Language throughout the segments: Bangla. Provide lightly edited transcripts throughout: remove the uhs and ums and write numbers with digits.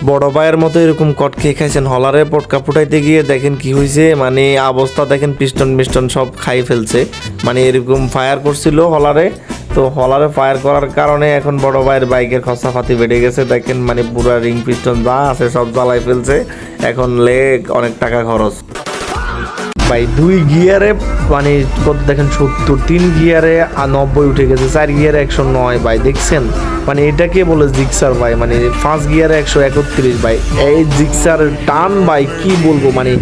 বড় ভাইয়ের মতো এরকম কট খেয়ে খাইছেন হলারে পটকা ফুটাইতে গিয়ে দেখেন কি হয়েছে, মানে অবস্থা দেখেন পিস্টন সব খাই ফেলছে। মানে এরকম ফায়ার করছিল হলারে, তো হলারে ফায়ার করার কারণে এখন বড় ভাইয়ের বাইকের খরচাপাতি বেড়ে গেছে। দেখেন মানে পুরা রিং পিস্টন যা আছে সব জ্বালাই ফেলছে, এখন লেগ অনেক টাকা খরচ ভাই। 2 গিয়ারে মানে কত দেখেন 70, 3 গিয়ারে 90 উঠে গেছে, 4 গিয়ারে 109 ভাই দেখছেন। মানে এটাকে বলে জিক্সার ভাই, মানে 5 গিয়ারে 131 ভাই। এই জিক্সার টান ভাই কি বলবো, মানে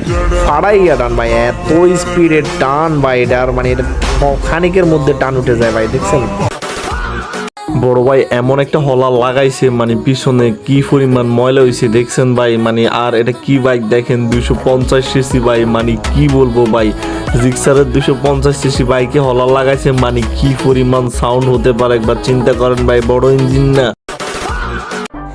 ফাড়াইয়া টান ভাই, এত স্পিডের টান ভাই এটার, মানে এটা খানিকের মধ্যে টান উঠে যায় ভাই দেখছেন। বড় ভাই এমন একটা হলা লাগাইছে, মানে পিছনে কি পরিমাণ ময়লা হয়েছে দেখছেন ভাই। মানে আর এটা কি বাইক দেখেন, 250 সিসি ভাই, মানে কি বলবো ভাই, জিক্সারের 250 সিসি বাইকে হলা লাগাইছে, মানে কি পরিমাণ সাউন্ড হতে পারে একবার চিন্তা করেন ভাই, বড় ইঞ্জিন না।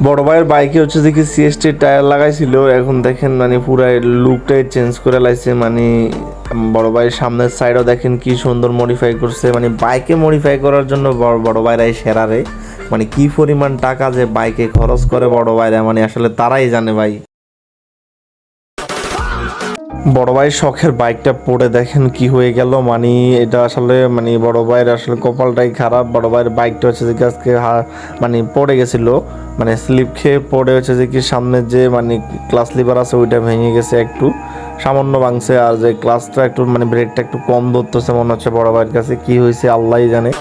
বড় ভাইয়ের বাইকে হচ্ছে দেখি সিএসটি টায়ার লাগাইছিল, এখন দেখেন মানে পুরো লুকটাই চেঞ্জ করে লাইছে। মানে বড় ভাইয়ের সামনের সাইডও দেখেন কি সুন্দর মডিফাই করছে, মানে বাইকে মডিফাই করার জন্য বড় ভাইরাই সেরারে। মানে কি পরিমাণ টাকা যে বাইকে খরচ করে বড় ভাইরা, মানে আসলে তারাই জানে ভাই। বড় ভাইয়ের শখের বাইকটা পড়ে দেখেন কি হয়ে গেল, মানে এটা আসলে মানে বড় ভাইয়ের আসলে কপালটাই খারাপ। বড় ভাইয়ের বাইকটা হচ্ছে যে আজকে মানে পড়ে গেছিল, মানে স্লিপ খেয়ে পড়ে হচ্ছে যে কি সামনের যে মানে ক্লাস লিভার আছে ওইটা ভেঙে গেছে, একটু সামান্য ভাঙছে। আর যে ক্লাসটা একটু মানে ব্রেকটা একটু কম ধরতেছে মনে হচ্ছে বড় ভাইয়ের কাছে, কি হয়েছে আল্লাহই জানে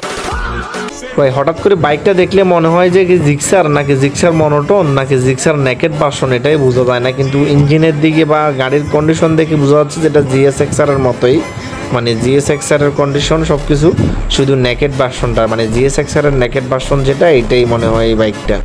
ভাই। হঠাৎ করে বাইকটা দেখলে মনে হয় যে জিক্সার নাকি জিক্সার মনোটন নাকি জিক্সার নেকেড ভার্সন, এটাই বোঝা যায় না। কিন্তু ইঞ্জিনের দিকে বা গাড়ির কন্ডিশন দেখে বোঝা যাচ্ছে যেটা জিএসএক্সআর এর মতোই, মানে জিএসএক্সআর এর কন্ডিশন সব কিছু, শুধু নেকেড ভার্সনটা মানে জিএসএক্সআর এর নেকেড ভার্সন যেটা, এটাই মনে হয় এই বাইকটা।